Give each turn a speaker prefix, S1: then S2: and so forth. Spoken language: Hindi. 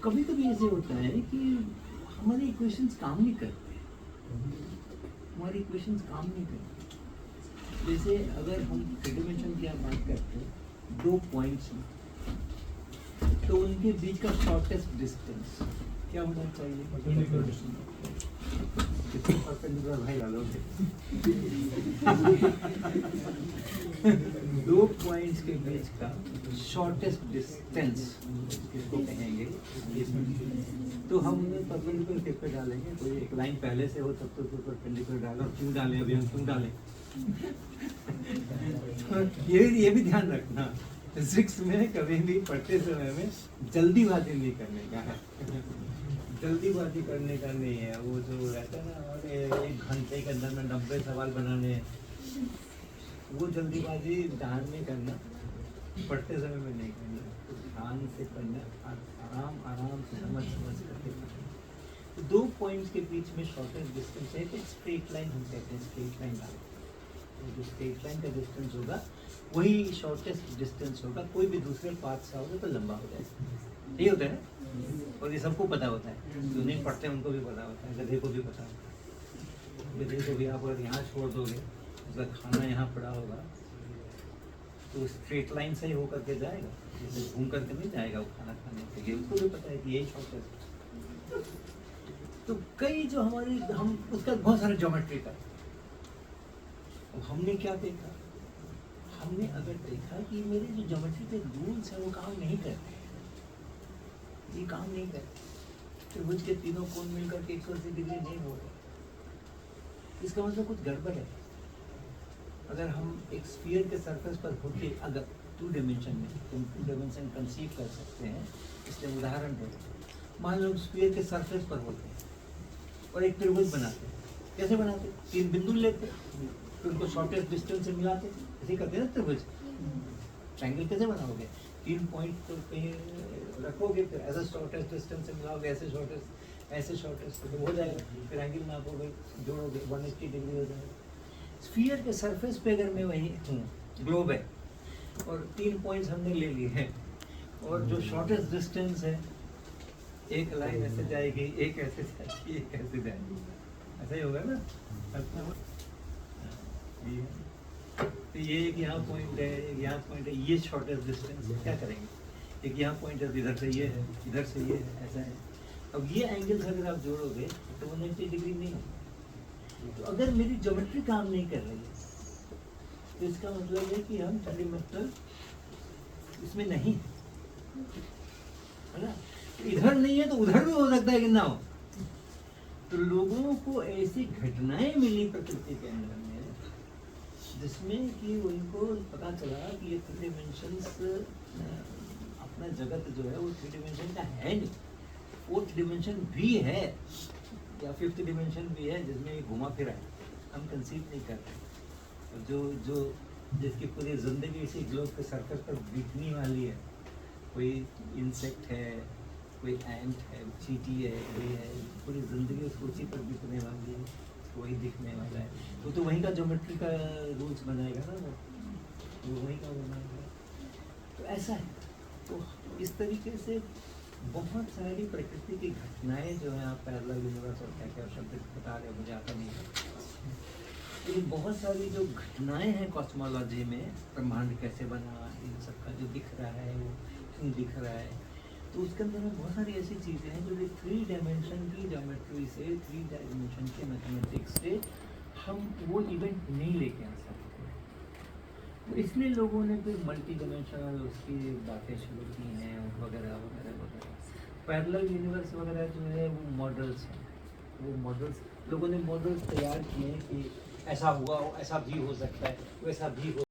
S1: कभी कभी ऐसे होता है कि हमारे इक्वेशंस काम नहीं करते, हमारी इक्वेशंस काम नहीं करते। जैसे अगर हम थ्री डिमेंशन की बात करते हैं, दो पॉइंट्स हैं, तो उनके बीच का शॉर्टेस्ट डिस्टेंस क्या होना चाहिए? परपेंडिकुलर भाई डालोगे। दो पॉइंट्स के बीच का शॉर्टेस्ट डिस्टेंस किसको कहेंगे? तो हम परपेंडिकुलर किस पे डालेंगे? कोई एक लाइन पहले से हो तब तो परपेंडिकुलर डालो। क्यों डालें? अभी हम क्यों डालें? तो ये भी ध्यान रखना, फिजिक्स में कभी भी पढ़ते समय में जल्दीबाजी नहीं करने का है। जल्दीबाजी करने का नहीं है। वो जो रहता है ना, और एक घंटे के अंदर में 90 सवाल बनाने हैं, वो जल्दीबाजी ध्यान में करना, पढ़ते समय में नहीं करना, तो ध्यान से करना, आराम आराम से समझ करके करना। तो दो पॉइंट्स के बीच में शॉर्टेस्ट डिस्टेंस है, तो स्ट्रेट लाइन हम कहते हैं, स्ट्रेट लाइन डालते हैं। जो स्ट्रेट लाइन का डिस्टेंस होगा वही शॉर्टेस्ट डिस्टेंस होगा। कोई भी दूसरे पाथ से होगा तो लंबा हो जाएगा। ये होता है ना, और ये सबको पता होता है, जो नहीं पढ़ते उनको भी पता होता है, गधे को भी पता होता है। गधे को भी आप अगर यहाँ छोड़ दोगे, उसका खाना यहाँ पड़ा होगा, तो स्ट्रेट लाइन से ही होकर के जाएगा, जैसे घूम करके नहीं जाएगा वो खाना खाने के लिए। उसको भी पता है कि यही शॉर्टेस्ट। तो कई जो हमारी, हम उसका बहुत सारे ज्योमेट्री का, हमने क्या देखा? हमने अगर देखा कि मेरे जो ज्योमेट्री के रूल्स हैं वो काम नहीं करते, ये काम नहीं करते, त्रिभुज के तीनों कोण मिलकर के 180 डिग्री नहीं हो रहे, इसका मतलब कुछ गड़बड़ है। अगर हम एक स्फीयर के सरफेस पर होते, अगर टू डिमेंशन में, तुम टू डिमेंशन कंसीव कर सकते हैं, इसलिए उदाहरण दे, मान लो स्फीयर के सरफेस पर होते हैं और एक त्रिभुज बनाते हैं। कैसे बनाते? 3 बिंदु लेते, तो उनको शॉर्टेस्ट डिस्टेंस से मिलाते, ऐसे करते हैं ना त्रिभुज। ट्रायंगल कैसे बनाओगे? 3 पॉइंट तो कहीं रखोगे, फिर ऐसे शॉर्टेस्ट डिस्टेंस से मिलाओगे, ऐसे शॉर्टेस्ट तो हो जाएगा। फिर एंगल नापोगे, जोड़ोगे, 180 डिग्री हो जाएगा। स्फीयर के सरफेस पे अगर मैं वही हूँ, ग्लोब है, और 3 पॉइंट्स हमने ले लिए हैं, और जो शॉर्टेस्ट डिस्टेंस है, एक लाइन ऐसे जाएगी, एक ऐसे जाएगी, एक ऐसे जाएगी, ऐसा ही होगा ना। तो ये एक यहाँ पॉइंट है, एक यहाँ पॉइंट है, ये शॉर्टेस्ट डिस्टेंस है। क्या करेंगे? एक यहाँ पॉइंट है, इधर से ये है, इधर से ये है, ऐसा है। अब ये एंगल्स अगर आप जोड़ोगे तो 180 डिग्री नहीं है। तो अगर मेरी ज्योमेट्री काम नहीं कर रही है, तो इसका मतलब है कि हम ट्रिमेट्रल इसमें नहीं है ना। इधर नहीं है तो उधर भी हो सकता है कि ना हो। तो लोगों को ऐसी घटनाएं मिली प्रकृति के अंदर में, जिसमें कि उनको पता चला कि ये 3 डिमेंशंस, अपना जगत जो है वो 3 डिमेंशन का है नहीं, 4th डिमेंशन भी है या 5th डिमेंशन भी है, जिसमें ये घुमा फिरा है, हम कंसीव नहीं कर रहे। जो जिसकी पूरी जिंदगी इसी ग्लोब के सरफेस पर बीतने वाली है, कोई इंसेक्ट है, कोई एंट है, चींटी है, ये है, पूरी जिंदगी उसको उसी पर बीतने वाली है, वही दिखने वाला है। वो तो वहीं का ज्योमेट्री का रूल्स बनाएगा ना, वो वहीं का बनाएगा। तो ऐसा है। तो इस तरीके से बहुत सारी प्रकृति की घटनाएं जो है, आप पैरेलल यूनिवर्स और क्या क्या शब्द बता रहे हो, मुझे आता नहीं है। लेकिन बहुत सारी जो घटनाएं हैं कॉस्मोलॉजी में, ब्रह्मांड कैसे बना, इन सब का जो दिख रहा है वो क्यों दिख रहा है, तो उसके अंदर में बहुत सारी ऐसी चीज़ें हैं जो 3 डायमेंशन की ज्योमेट्री से, 3 डायमेंशन के मैथमेटिक्स से हम वो इवेंट नहीं लेके आ सकते। तो इसलिए लोगों ने फिर मल्टी डायमेंशनल उसकी बातें शुरू की हैं, वगैरह वगैरह वगैरह। पैरेलल यूनिवर्स वगैरह जो है वो मॉडल्स हैं, वो मॉडल्स लोगों ने मॉडल्स तैयार किए हैं कि ऐसा हुआ, ऐसा भी हो सकता है, वैसा भी हो